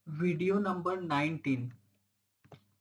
Video number 19,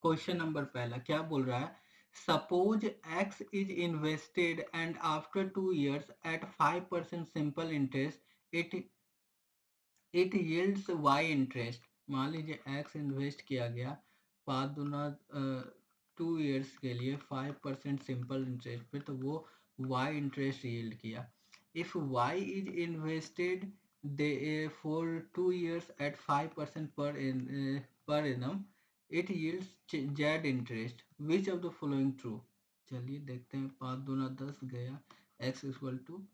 question number पहला क्या बोल रहा है? Suppose X is invested and after 2 years at 5% simple interest it it yields Y interest. मान लीजिए एक्स इन्वेस्ट किया गया, 2 years के लिए 5% सिंपल इंटरेस्ट पे, तो वो वाई इंटरेस्ट यील्ड किया। If Y is invested there for 2 years at 5% per annum it yields Z interest, which of the following true? चलिए देखते हैं। 5 दूना 10 गया, एक्स इक्वल टू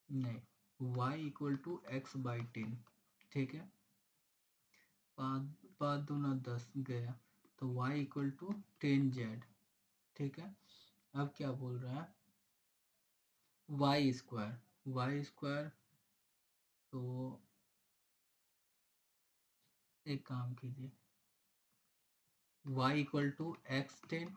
नहीं Y equal to x by 10। ठीक है, 5 5 दूना 10 गया, तो y इक्वल टू 10z। ठीक है, अब क्या बोल रहा है? y स्क्वायर तो एक काम कीजिए, y equal to x10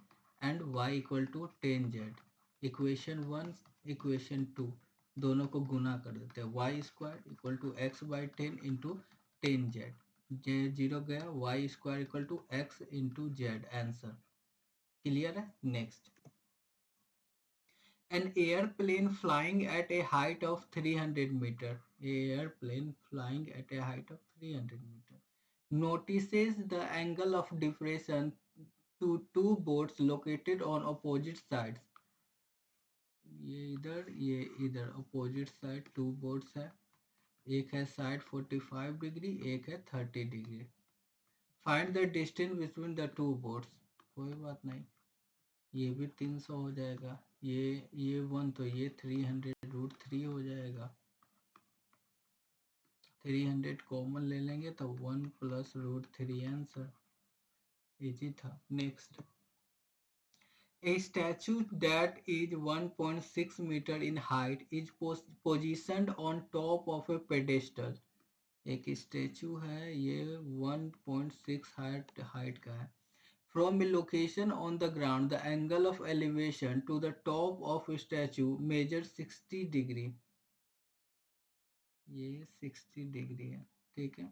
and y equal to 10z। Equation 1 equation 2 दोनों को गुना कर देते हैं। y² equal to x by 10 into 10z, जे 0 गया, y² equal to x into z. Answer clear है। Next, an airplane flying at a height of 300 meter, airplane flying at a height of 300 meter notices the angle of depression to two boats located on opposite sides। ये इधर opposite side to boats है, एक है side 45 degree, एक है 30 degree. Find the distance between the two boats. कोई बात नहीं, ये भी 300 हो जाएगा, ये 1 तो ये 300√3 हो जाएगा। 300 कॉमन ले लेंगे तो 1 प्लस √3 आंसर। इजी था। Next, a statue that is 1.6 meter in height is positioned on top of a pedestal। एक स्टेचू है, ये 1.6 हाइट का है। From a location on the ground, the angle of elevation to the top of a statue measures 60 degree। ये 60 degree है। ठीक है,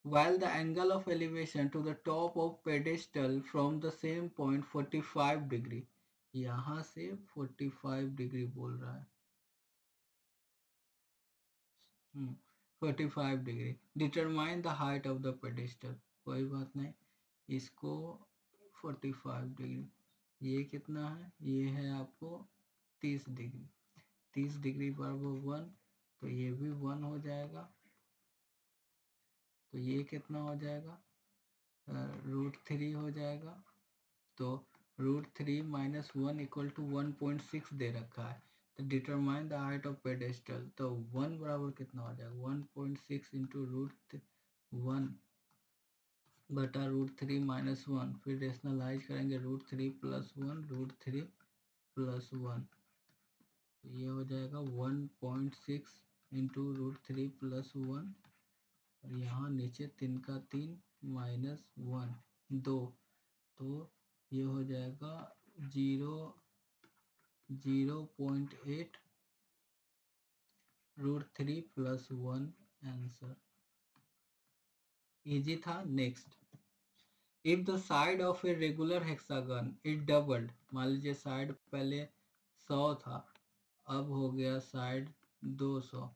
while the angle of elevation to the top of pedestal from the same point 45 degree। यहाँ से 45 degree बोल रहा है। 45 degree. Determine the height of the pedestal. कोई बात नहीं, इसको 45 डिग्री, ये कितना है? ये है आपको 30 डिग्री। 30 डिग्री पर वो 1, तो ये भी 1 हो जाएगा। तो ये कितना हो जाएगा? √3 हो जाएगा। तो √3 माइनस 1 इक्वल टू 1.6 दे रखा है। तो determine the height of pedestal, तो 1 बराबर कितना हो जाएगा? 1.6 इंटू √1 बटा √3 माइनस 1, फिर रेशनलाइज करेंगे √3 प्लस 1 √3 प्लस 1, तो ये हो जाएगा 1.6 इंटू √3 प्लस 1, और यहाँ नीचे 3 का 3 माइनस 1 2, तो ये हो जाएगा 0.8 √3 प्लस 1 आंसर। इजी था। Next, if the side of a regular hexagon is doubled. मान लीजिए साइड पहले 100 था, अब हो गया side 200।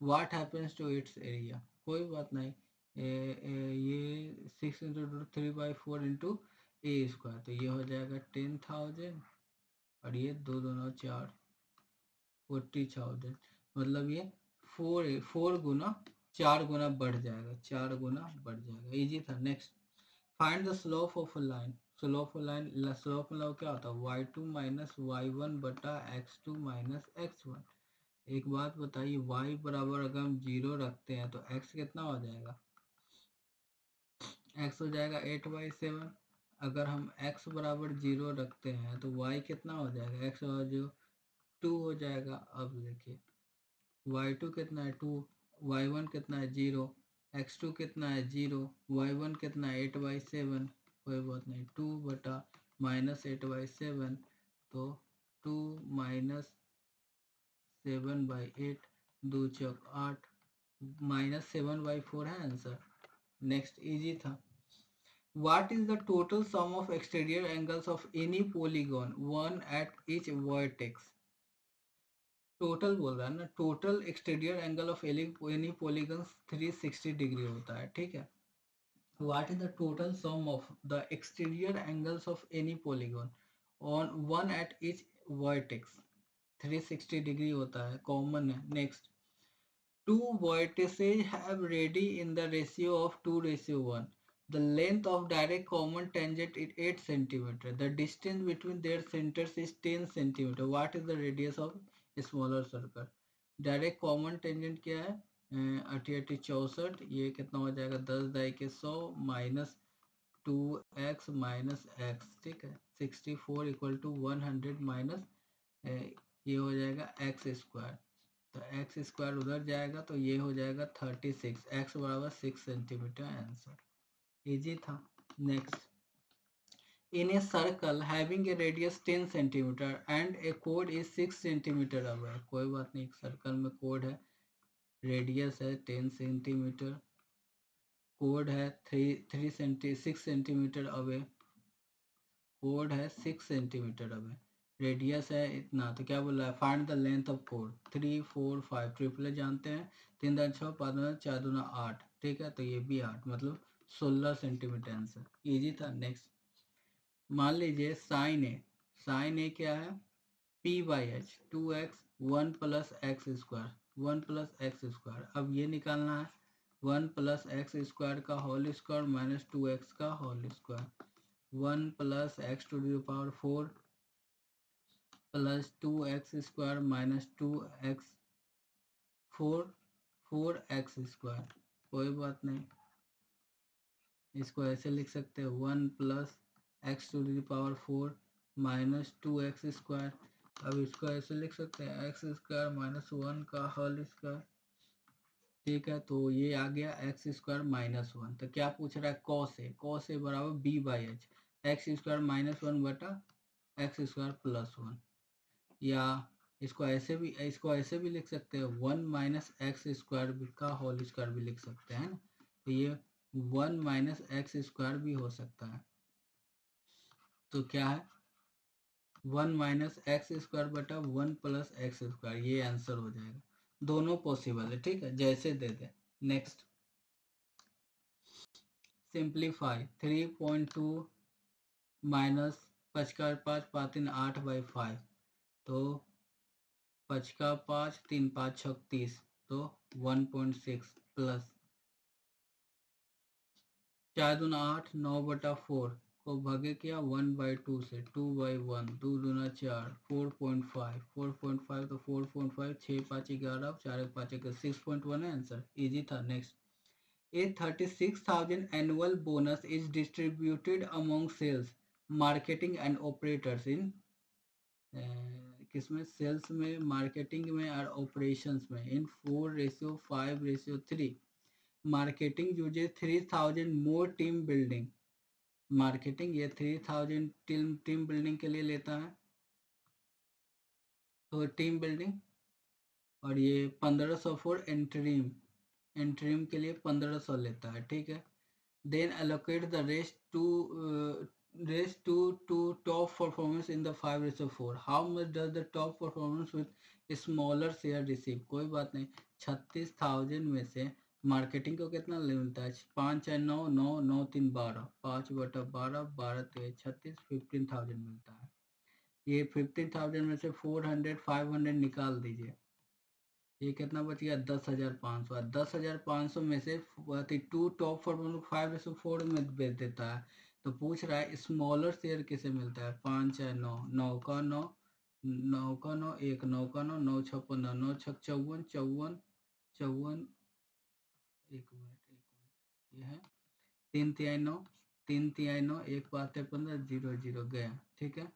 What happens to its area? कोई बात नहीं, ये 6 इंटू √3/4 इंटू a², तो ये हो जाएगा 10,000, और ये 2 2 4 40,000। मतलब ये 4 गुना 4 गुना बढ़ जाएगा, 4 गुना बढ़ जाएगा। इजी था। Next, find the slope of a line. Slope मतलब क्या होता है? y2 माइनस y1 बटा x2 माइनस x1। एक बात बताइए, y बराबर अगर हम 0 रखते हैं तो x कितना हो जाएगा? x हो जाएगा 8/7। अगर हम x बराबर 0 रखते हैं तो y कितना हो जाएगा? x और 0 2 हो जाएगा। अब देखिए, y2 कितना है? 2, y1 कितना है? 0, x2 कितना है? 0, y1 कितना है? 8/7। कोई बात नहीं, 2 बटा माइनस 8/7, तो 2 माइनस 7/8, 2 चौक 8, -7/4 है आंसर। नेक्स्ट इजी था। What is the total sum of exterior angles of any polygon, one at each vertex? Total बोल रहा है ना, total exterior angle of any polygon 360 degree होता है, ठीक है। What is the total sum of the exterior angles of any polygon on one at each vertex? 360 degree होता है, कॉमन है। Next, two vertices have radii in the ratio of 2:1. The length of direct common tangent is 8 cm. The distance between their centers is 10 cm. What is the radius of a smaller circle? Direct common tangent क्या है? 88 ये कितना हो जाएगा? 10 दाई के 100 minus 2x minus x, ठीक है। 64 equal to 100 minus ये हो जाएगा x स्क्वायर। तो एक्स स्क्वायर उधर जाएगा तो ये हो जाएगा 36, एक्स बराबर 6 सेंटीमीटर आंसर। इजी था। Next, in a circle having a radius 10 centimetre and A code is 6 centimetre away. कोई बात नहीं, सर्कल में कोड है, रेडियस है 10 सेंटीमीटर, कोड है 6 सेंटीमीटर अवे, कोड है 6 सेंटीमीटर अवे, रेडियस है इतना। तो क्या बोल रहा है? Find the length of code. 3 4 5 triple जानते हैं, 3 दूना 6 5 दूना 4 दूना 8, ठीक है। तो ये भी 8 मतलब 16 सेंटीमीटर आंसर। इजी था। नेक्स्ट, मान लीजिए साइन ए क्या है? p/h 2x 1 plus X square, 1 plus X square. अब ये निकालना है 1 प्लस एक्स स्क्वायर का होल स्क्वायर माइनस 2x का whole square, 1 plus X to the power 4 plus 2x square minus 2x 4x square. कोई बात नहीं, इसको ऐसे लिख सकते हैं 1 plus X to the power 4 minus 2x square. अब इसको ऐसे लिख सकते हैं एक्स स्क्वायर माइनस 1 का होल स्क्वायर, ठीक है। तो ये आ गया एक्स स्क्वायर माइनस 1। तो क्या पूछ रहा है? कॉस ए बराबर b/h, एक्स स्क्वायर माइनस 1 बटा एक्स स्क्वायर प्लस 1। या इसको ऐसे भी लिख सकते हैं 1 माइनस एक्स स्क्वायर का होल स्क्वायर भी लिख सकते हैं ना। तो ये 1 माइनस एक्स स्क्वायर भी हो सकता है। तो क्या है? 1 माइनस एक्स स्क्वायर बटा 1 प्लस एक्स स्क्वायर, ये आंसर हो जाएगा। दोनों पॉसिबल है, ठीक है, जैसे दे दे। नेक्स्ट, सिंप्लीफाई 3.2 माइनस 5 का 5 5 3 8/5। तो 5 का 5 3 5 36, तो 1.6 प्लस 4 दूना 8 9/4 को भागे किया 1/2 से 2/1, 2 दूना 4 4.5 4.5, तो 4.5 6 5 11 4 5 6.1 है आंसर। इजी था। Next, A 36,000 annual bonus is distributed among sales, marketing and operators in किसमें? सेल्स में, मार्केटिंग में और ऑपरेशंस में इन 4:5:3। मार्केटिंग यूजेस 3,000 मोर टीम बिल्डिंग। मार्केटिंग ये 3,000 टीम बिल्डिंग के लिए लेता है, तो टीम बिल्डिंग। और ये 1500 फॉर एंट्रीम के लिए 1500 लेता है, ठीक है। Then allocate the rest to top performance in the 5:4. How much does the top performance with smaller share receive? कोई बात नहीं, 36,000 में से मार्केटिंग को कितना मिलता है? 5 है 9 9 9 3 12, 5/12 12 3 36, 15,000 मिलता है। ये 15,000 में से 400 500 निकाल दीजिए, ये कितना बच गया? 10,500। 10,500 में से 2 टॉप फॉर 5:4 में बेच देता है। तो पूछ रहा है स्मॉलर शेयर किसे मिलता है? 5 है 9 9 का 9 9 का 9 1 9 का 9 9 6 15 9 6 54 54 54, एक मिनट ये है 3 तिहाई 9 3 तिहाई 9 1 5 15 0 0 गया, ठीक है।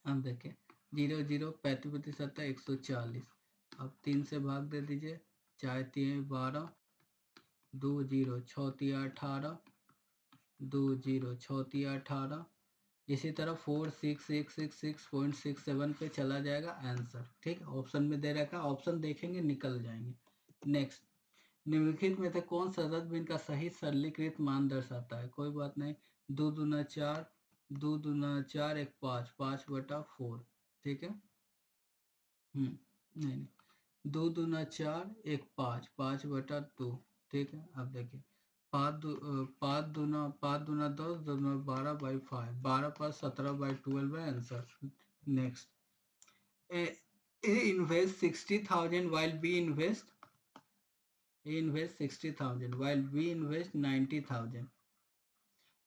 अब देखें 0 0 35 140। अब 3 से भाग दे दीजिए, 4 3 12 2 0 6 3 18 2 0 6 3 18। इसी तरह 4 6 6 6 6.67 पे चला जाएगा आंसर, ठीक है। ऑप्शन में दे रखा, ऑप्शन देखेंगे निकल जाएंगे। नेक्स्ट, निम्नलिखित में से कौन सतत भिन्न का सही सरलीकृत मान दर्शाता है? कोई बात नहीं, 2 दूना 4, 2 दूना 4 एक 5, 5/4, ठीक है। नहीं नहीं, 2 दूना 4 एक 5, 5/2, ठीक है। अब देखिए, 5 दूना 10, 2 दूना 12/5, 12 + 17/12 है answer. Next, A invest 60,000 while B invest 60,000 while B invest 90,000.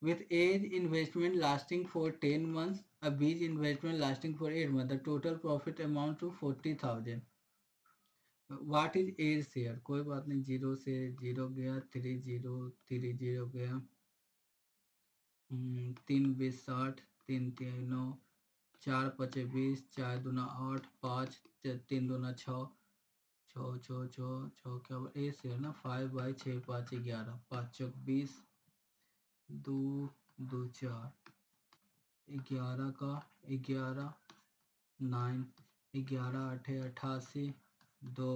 With A's investment lasting for 10 months, a B's investment lasting for 8 months, the total profit amount to 40,000. What is A's share? कोई बात नहीं, 0 से 0 गया, 3 0, 3 0 गया, 3 20 60, 3 3 9, 4 5 20, 4 दूना 8, 5 3 दूना 6, 6 6 6 6 क्या ए से है ना, 5/6, 5 11, 5 चौक 20, 2 2 4, 11 का 11, 9, 11 8 88, 2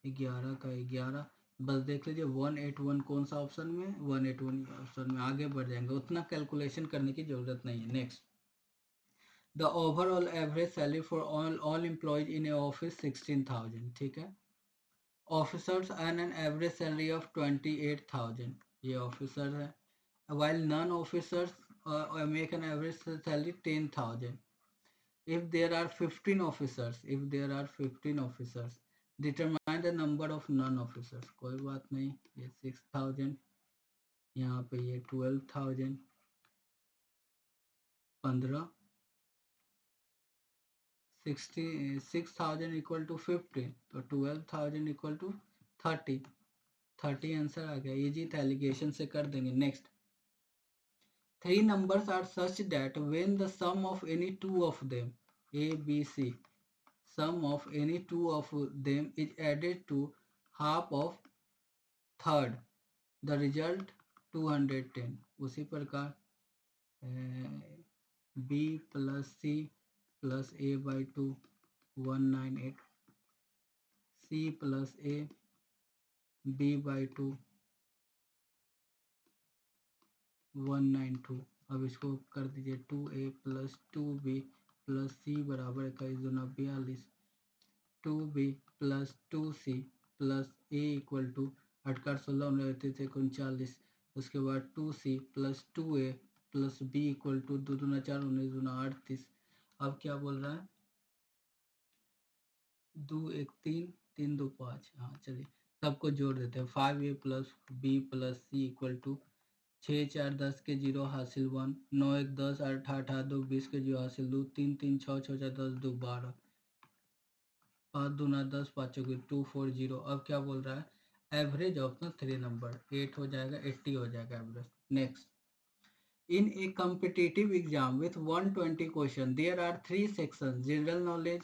11 का 11। बस देख लीजिए 181 कौन सा ऑप्शन में, 181 ऑप्शन में। आगे बढ़ जाएंगे, उतना कैलकुलेशन करने की जरूरत नहीं है। Next, the overall average salary for all employees in A office 16,000, ठीक है। Officers earn an average salary of 28,000. ये ऑफिसर है. While non-officers make an average salary 10,000. If there are 15 officers, determine the number of non-officers. कोई बात नहीं, ये 6,000, यहाँ पे ये 12,000, 15, 6,000 इक्वल टू 15, तो 12,000 इक्वल टू 30, 30 आंसर आ गया। इजी था, एलिगेशन से कर देंगे। Next, 3 numbers are such that when the sum of any two of them, A, B, C, sum of any two of them is added to half of third, the result 210. उसी प्रकार B plus C plus A/2 198, C plus A B/2 192। अब इसको कर दीजिए 2A plus 2B plus C बराबर 21 दूना 42, 2B plus 2C plus A equal to 8 का 16 39 39, उसके बाद 2C plus 2A plus B equal to 2 दूना 4 19 दूना 38। अब क्या बोल रहा है, 2 1 3 3 2 5। हाँ चलिए सबको जोड़ देते हैं। 5A plus B plus C equal to 6 4 10 के 0 हासिल 1, 9 1 10 8 8 2 20 के 0 हासिल 2, 3 3 6 6 4 10 2 12, 5 दूना 10 5 चौके 240। अब क्या बोल रहा है, एवरेज ऑफ द 3 नंबर 8 हो जाएगा, 80 हो जाएगा average. Next, in a competitive exam with 120 question there are 3 sections, general knowledge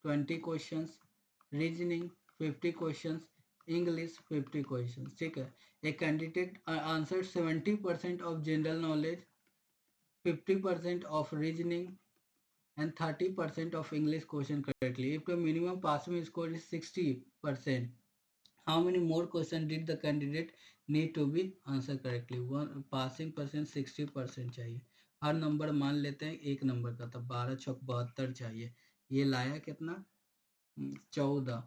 20 questions, reasoning 50 questions, English 50 questions, ठीक है। A candidate answered 70% of general knowledge, 50% of reasoning, and 30% of English question correctly. If the minimum passing score is 60%, how many more questions did the candidate need to be answer correctly? One passing percent 60% चाहिए। हर number मान लेते हैं एक number का, तब 12 चौक 72 चाहिए। ये लाया कितना, 14,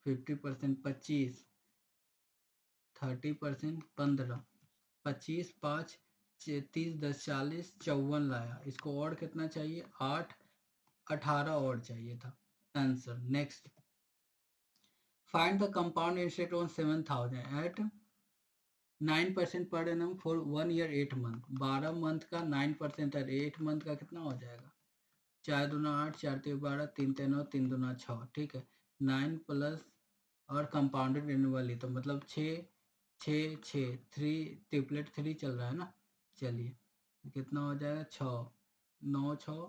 50% 25, 30% 15, 25 5 30 10 40 54 लाया। इसको और कितना चाहिए, 8 18 और चाहिए था answer. Next, find the compound interest on 7,000 at 9% per annum for 1 year 8 month. 12 month का 9% है, 8 मंथ का कितना हो जाएगा, 4 दूना 8 4 3 12 3 3 9 3 दूना 6, ठीक है। 9 प्लस और कंपाउंडेड एनुअली, तो मतलब 6 6 6 3 ट्रिपलेट 3 चल रहा है ना। चलिए कितना हो जाएगा, 6 9 6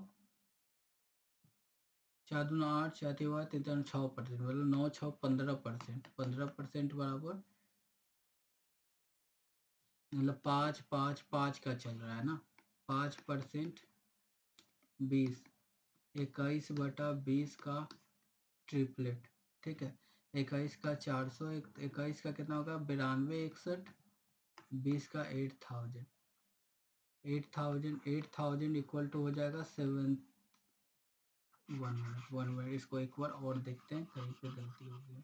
4 दूना 8 4 3 12 3 6%, मतलब 9 6 15%, 15% बराबर मतलब 5 5 5 का चल रहा है ना। 5% 20, 21/20 का ट्रिपलेट, ठीक है। 21 का 400, 21 का कितना होगा 9261, 20 का 8000, 8000 इक्वल टू हो जाएगा 7। 1 मिनट इसको एक बार और देखते हैं, कहीं पे गलती हो गई।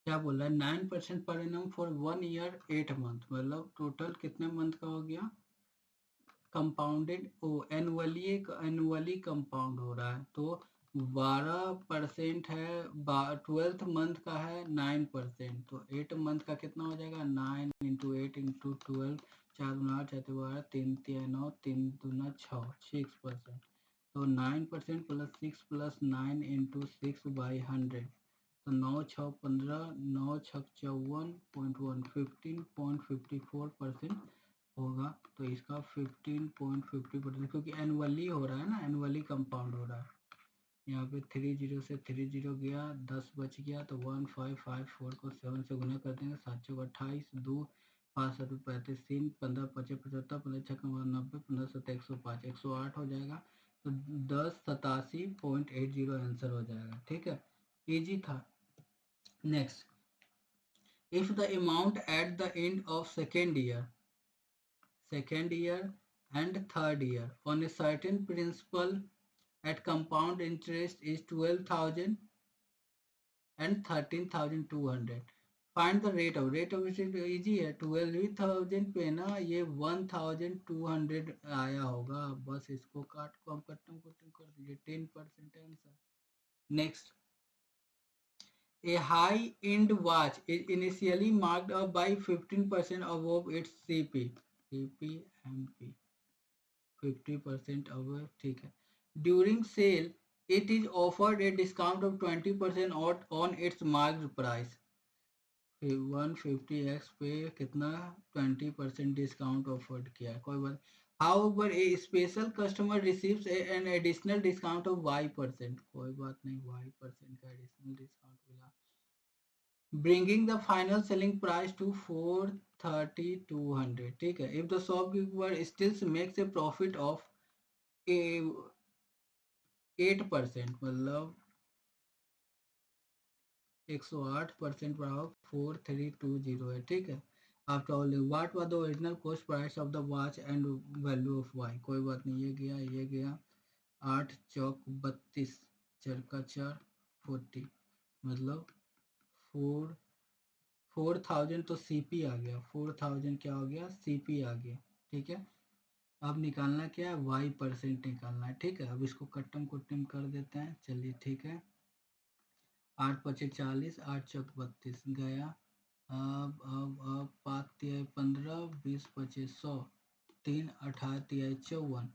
क्या बोल रहा है 9% per annum for 1 year 8 month, मतलब टोटल कितने मंथ का हो गया कंपाउंडेड, एनुअली एनुअली कंपाउंड हो रहा है, तो 12% है, 12th मंथ का है 9%, तो 8 मंथ का कितना हो जाएगा 9 इंटू 8 इंटू 12, 4 गुना 8 7 12, 3 3 9, 3 दूना 6%, तो 9% प्लस 6 प्लस 9 इंटू 6/100, तो 9 6 15, 9 6 54.1, 15.54% होगा। तो इसका 15.50%, क्योंकि एनुअली हो रहा है ना, एनुअली कंपाउंड हो रहा है। यहाँ पे 30 से 30 गया, 10 बच गया, तो 1554 को 7 से गुना कर देंगे, 7 चौक 28, 2 5 7 35, 3 15 25 75, 15 छक्का 90, 15 7 105, 108 हो जाएगा, तो 1087.80 आंसर हो जाएगा। ठीक है, इजी था। Next, if the amount at the end of second year and third year on a certain principal at compound interest is 12,000 and 13,200, find the rate of easy है, 12,000 पे ना ये 1,200 आया होगा, बस इसको काट को हम कट्टम कर दीजिए, 10% answer. Next, a high-end watch is initially marked up by 15% above its CP/MP, 50% above, ठीक है। During sale, it is offered a discount of 20% on its marked price. 150x पे कितना 20% डिस्काउंट ऑफर्ड किया है, कोई बात। However, a special customer receives an additional discount of y%, कोई बात नहीं, y% का एडिशनल डिस्काउंट मिला, bringing the final selling price to 430,200। ठीक है, if the shopkeeper still makes a profit of 8%, मतलब 108% बढ़ाओ 4320 है। ठीक है, after all what was the original cost price of the watch and value of Y, कोई बात नहीं, ये गया 8 चौक 32, 4 का 4 40, मतलब 4000 तो सीपी आ गया, 4000 क्या हो गया सीपी आ गया। ठीक है, अब निकालना क्या है y% निकालना है। ठीक है, अब इसको कट्टम कुट्टम कर देते हैं, चलिए ठीक है। 8 पचे 40, 8 चौक 32 गया, अब 5 तिहाई 15, 20 पचे 100, 3 18 तिहाई 54,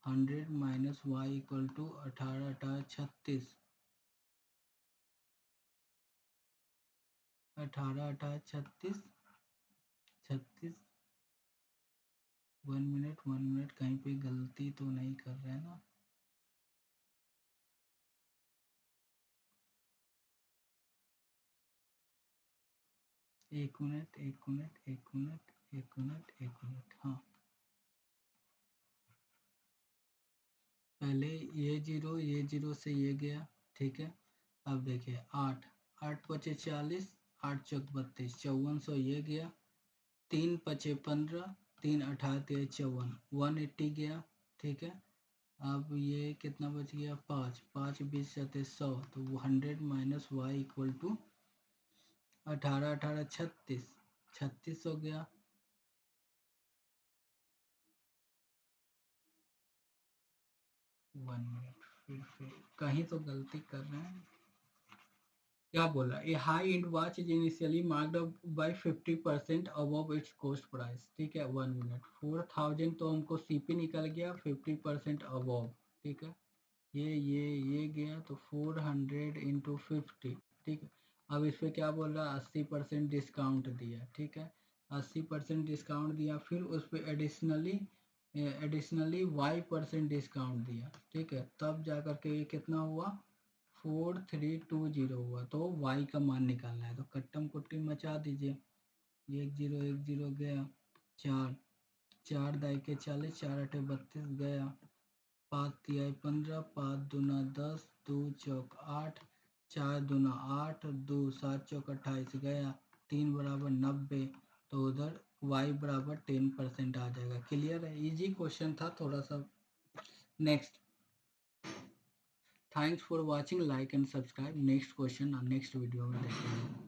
100 minus Y equal to 18 18 36, 18 18 36 36। 1 minute कहीं पे गलती तो नहीं कर रहे हैं ना। एक मिनट, हाँ, पहले ये जीरो से ये गया। ठीक है, अब देखिए 8 8 पचे 40, 8 चौक 32, 5400 ये गया, 3 पचे 15, 3 18 54, 180 गया। ठीक है, अब ये कितना बच गया 5 5 20 100, तो 100 माइनस वाई इक्वल टू 18 18 36 36 हो गया। 1 मिनट, फिर से कहीं तो गलती कर रहे हैं। क्या बोला, a high end watch is initially marked up by 50% above its cost price. ठीक है, 1 मिनट, 4000 तो हमको सीपी निकल गया 50% अबव। ठीक है, ये गया, तो 400 इंटू 50। ठीक है, अब इस पर क्या बोल रहा है 80% डिस्काउंट दिया। ठीक है, 80% डिस्काउंट दिया, फिर उस पर एडिशनली y% डिस्काउंट दिया। ठीक है, तब जा करके ये कितना हुआ 4320 हुआ, तो y का मान निकालना है, तो कट्टम कुट्टी मचा दीजिए, 1 0 गया, 4 4 दाई के 40, 4 8 32 गया, पाँच तिहाई 15, 5 दूना 10, 2 चौक 8, 4 दूना 8, 2 7 चौक 28 गया, 3 बराबर 90, तो उधर y बराबर 10% आ जाएगा। क्लियर है, इजी क्वेश्चन था थोड़ा सा। Next, thanks for watching, like and subscribe. Next question और नेक्स्ट वीडियो में देखेंगे।